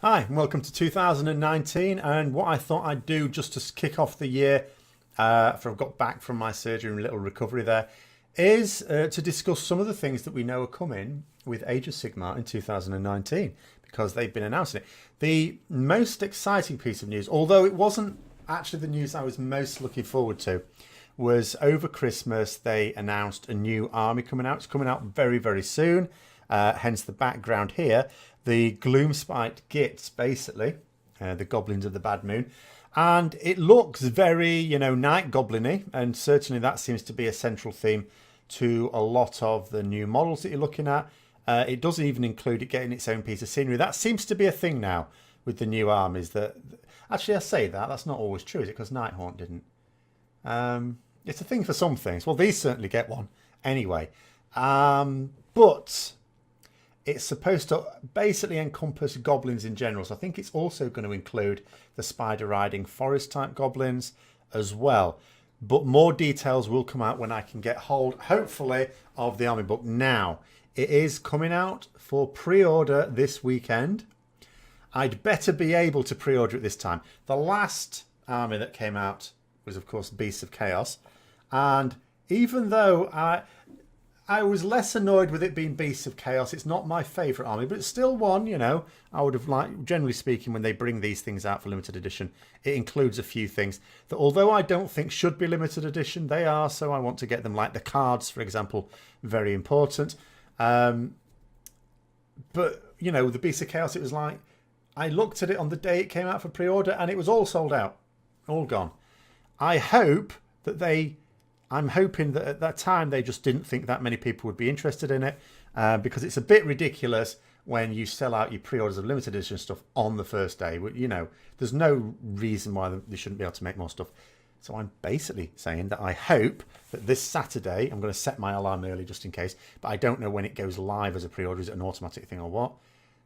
Hi, and welcome to 2019. And what I thought I'd do just to kick off the year, after I've got back from my surgery and a little recovery there, is to discuss some of the things that we know are coming with Age of Sigmar in 2019 because they've been announcing it. The most exciting piece of news, although it wasn't actually the news I was most looking forward to, was over Christmas they announced a new army coming out. It's coming out very, very soon, hence the background here. The Gloomspite Gitz, basically, the goblins of the bad moon. And it looks very, night goblin-y, and certainly that seems to be a central theme to a lot of the new models that you're looking at. It doesn't even include it getting its own piece of scenery. That seems to be a thing now with the new armies. Actually, I say that's not always true, is it? Because Nighthaunt didn't. It's a thing for some things. Well, these certainly get one anyway. But it's supposed to basically encompass goblins in general. So I think it's also going to include the spider riding forest type goblins as well. But more details will come out when I can get hold, hopefully, of the army book. Now, it is coming out for pre-order this weekend. I'd better be able to pre-order it this time. The last army that came out was, of course, Beasts of Chaos. And even though I was less annoyed with it being Beasts of Chaos. It's not my favourite army, but it's still one, I would have liked, generally speaking, when they bring these things out for limited edition, it includes a few things that, although I don't think should be limited edition, they are, so I want to get them, like the cards, for example, very important. But, the Beasts of Chaos, it was like, I looked at it on the day it came out for pre-order, and it was all sold out, all gone. I'm hoping that at that time they just didn't think that many people would be interested in it, because it's a bit ridiculous when you sell out your pre-orders of limited edition stuff on the first day. There's no reason why they shouldn't be able to make more stuff. So I'm basically saying that I hope that this Saturday, I'm going to set my alarm early just in case, but I don't know when it goes live as a pre-order. Is it an automatic thing or what?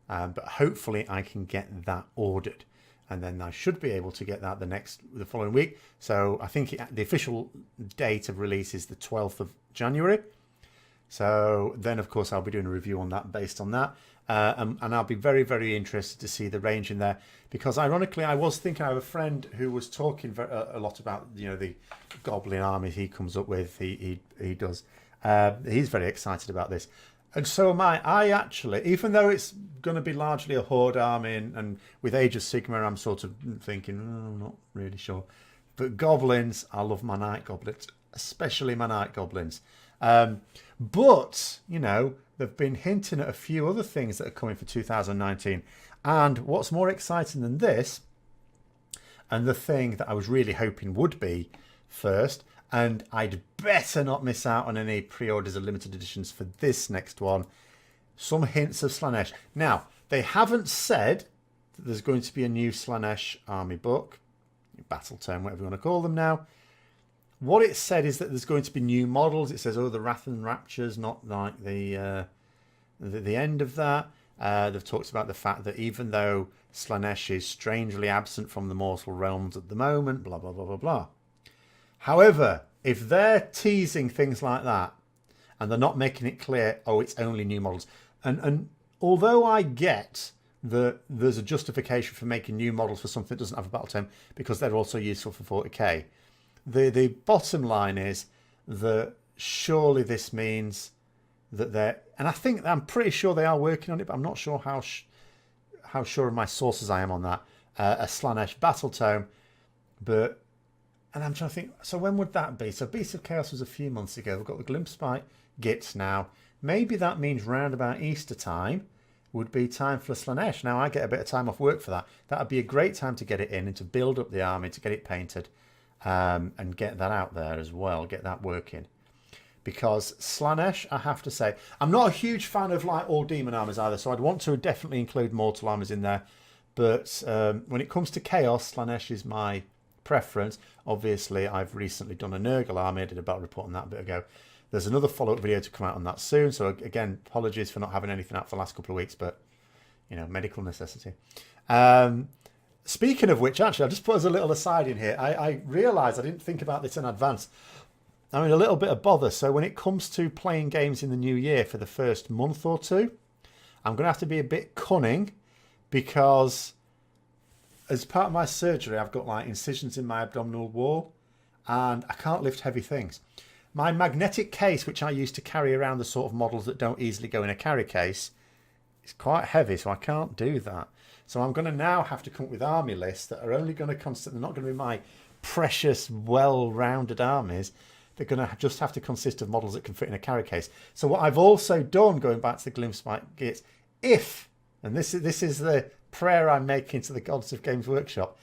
But hopefully I can get that ordered. And then I should be able to get that the following week. So I think the official date of release is the 12th of January. So then, of course, I'll be doing a review on that based on that. And I'll be very, very interested to see the range in there. Because ironically, I was thinking, I have a friend who was talking a lot about, the Goblin army he comes up with. He does. He's very excited about this. And so am I. I actually, even though it's going to be largely a Horde army, and with Age of Sigmar, I'm sort of thinking, I'm not really sure. But goblins, I love my night goblins, especially my night goblins. But, they've been hinting at a few other things that are coming for 2019. And what's more exciting than this, and the thing that I was really hoping would be first, and I'd better not miss out on any pre-orders or limited editions for this next one, some hints of Slaanesh. Now, they haven't said that there's going to be a new Slaanesh army book, battle tome, whatever you want to call them now. What it said is that there's going to be new models. It says, the Wrath and Rapture's not like the end of that. They've talked about the fact that even though Slaanesh is strangely absent from the mortal realms at the moment, blah, blah, blah, blah, blah. However, if they're teasing things like that and they're not making it clear, it's only new models. And although I get that there's a justification for making new models for something that doesn't have a battle tome because they're also useful for 40k, the bottom line is that surely this means that I'm pretty sure they are working on it, but I'm not sure how sure of my sources I am on that. A Slaanesh battle tome, and I'm trying to think, so when would that be? So Beasts of Chaos was a few months ago. We've got the Gloomspite Gitz now. Maybe that means round about Easter time would be time for Slaanesh. Now, I get a bit of time off work for that. That would be a great time to get it in and to build up the army, to get it painted, and get that out there as well, get that working. Because Slaanesh, I have to say, I'm not a huge fan of all demon armies either, so I'd want to definitely include mortal armies in there. But when it comes to Chaos, Slaanesh is my preference. Obviously, I've recently done a Nurgle army. I did a battle report on that a bit ago. There's another follow-up video to come out on that soon. So again, apologies for not having anything out for the last couple of weeks, but medical necessity. Speaking of which, actually, I'll just put as a little aside in here. I realised I didn't think about this in advance. I'm in a little bit of bother. So when it comes to playing games in the new year for the first month or two, I'm going to have to be a bit cunning because as part of my surgery, I've got like incisions in my abdominal wall and I can't lift heavy things. My magnetic case, which I use to carry around the sort of models that don't easily go in a carry case, is quite heavy, so I can't do that. So I'm going to now have to come up with army lists that are only going to consist, they're not going to be my precious, well-rounded armies. They're going to just have to consist of models that can fit in a carry case. So what I've also done, going back to the Gloomspite Gitz, and this is the prayer I'm making to the gods of Games Workshop,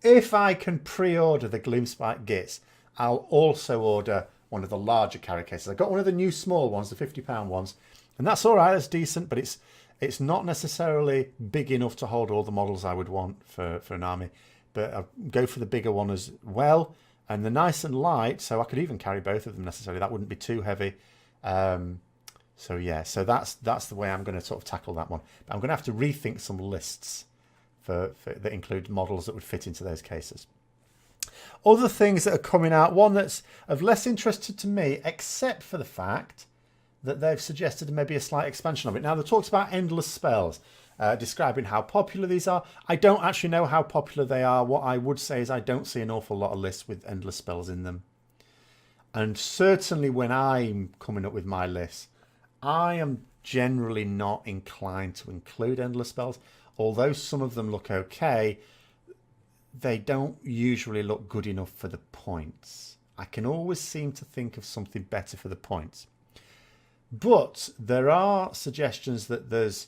if I can pre-order the Gloomspite Gitz, I'll also order one of the larger carry cases. I got one of the new small ones, the £50 ones, and that's all right, that's decent, but it's not necessarily big enough to hold all the models I would want for an army. But I'll go for the bigger one as well. And they're nice and light, so I could even carry both of them necessarily. That wouldn't be too heavy. So yeah, so that's the way I'm going to sort of tackle that one. But I'm going to have to rethink some lists for that include models that would fit into those cases. Other things that are coming out, one that's of less interest to me, except for the fact that they've suggested maybe a slight expansion of it. Now, they talks about endless spells, describing how popular these are. I don't actually know how popular they are. What I would say is I don't see an awful lot of lists with endless spells in them. And certainly when I'm coming up with my lists, I am generally not inclined to include endless spells. Although some of them look okay, they don't usually look good enough for the points. I can always seem to think of something better for the points. But there are suggestions that there's,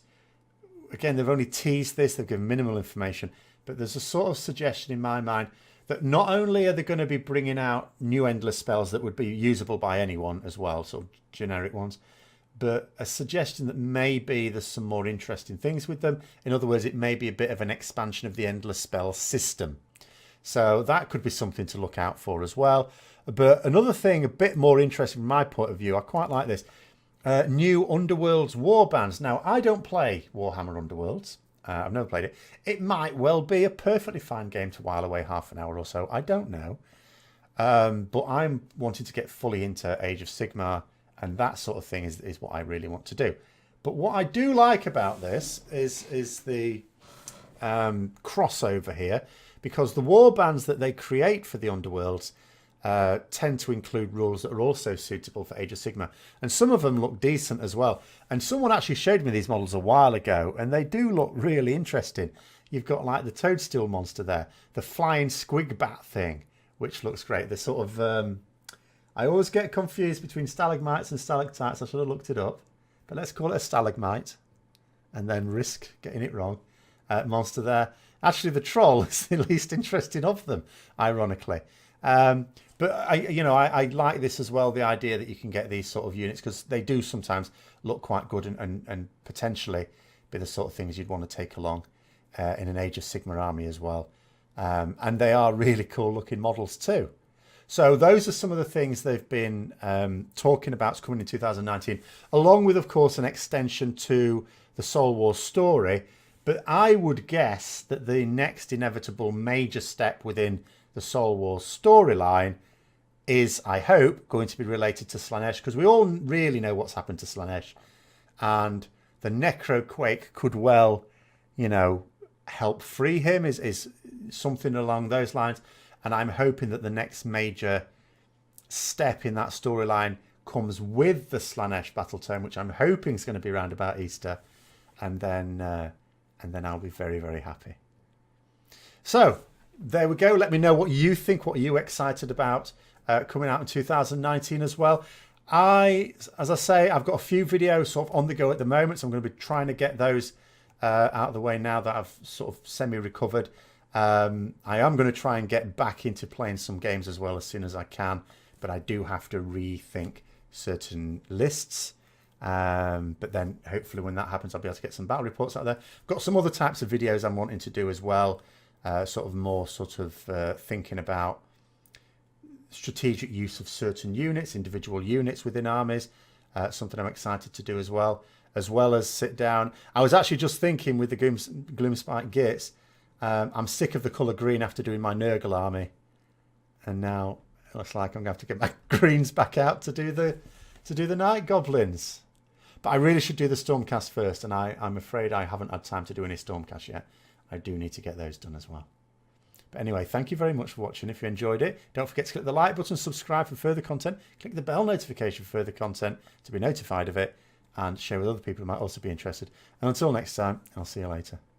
again, they've only teased this, they've given minimal information, but there's a sort of suggestion in my mind that not only are they going to be bringing out new endless spells that would be usable by anyone as well, sort of generic ones, but a suggestion that maybe there's some more interesting things with them. In other words, it may be a bit of an expansion of the endless spell system. So that could be something to look out for as well. But another thing a bit more interesting from my point of view, I quite like this. New Underworlds warbands. Now, I don't play Warhammer Underworlds. I've never played it. It might well be a perfectly fine game to while away half an hour or so. I don't know. But I'm wanting to get fully into Age of Sigmar, and that sort of thing is what I really want to do. But what I do like about this is the crossover here, because the warbands that they create for the Underworlds tend to include rules that are also suitable for Age of Sigmar. And some of them look decent as well. And someone actually showed me these models a while ago, and they do look really interesting. You've got like the toadstool monster there, the flying squig bat thing, which looks great. The sort of, I always get confused between stalagmites and stalactites. I should have looked it up. But let's call it a stalagmite and then risk getting it wrong. Monster there. Actually, the troll is the least interesting of them, ironically. But I like this as well, the idea that you can get these sort of units, because they do sometimes look quite good and potentially be the sort of things you'd want to take along in an Age of Sigmar army as well. And they are really cool looking models too. So those are some of the things they've been talking about coming in 2019, along with, of course, an extension to the Soul Wars story. But I would guess that the next inevitable major step within the Soul Wars storyline is, I hope, going to be related to Slaanesh, because we all really know what's happened to Slaanesh, and the Necroquake could well, help free him, is something along those lines. And I'm hoping that the next major step in that storyline comes with the Slaanesh battle tome, which I'm hoping is going to be around about Easter, and then I'll be very, very happy. So there we go. Let me know what you think. What are you excited about coming out in 2019 as well? As I say, I've got a few videos sort of on the go at the moment, so I'm going to be trying to get those out of the way now that I've sort of semi-recovered. I am going to try and get back into playing some games as well as soon as I can, but I do have to rethink certain lists. But then hopefully when that happens, I'll be able to get some battle reports out there. I've got some other types of videos I'm wanting to do as well, thinking about strategic use of certain units, individual units within armies, something I'm excited to do as well as sit down. I was actually just thinking with the Gloomspite Gitz, I'm sick of the colour green after doing my Nurgle army, and now it looks like I'm going to have to get my greens back out to do the night goblins. But I really should do the Stormcast first, and I'm afraid I haven't had time to do any Stormcast yet. I do need to get those done as well. But anyway, thank you very much for watching. If you enjoyed it, don't forget to click the like button, subscribe for further content, click the bell notification for further content to be notified of it, and share with other people who might also be interested. And until next time, I'll see you later.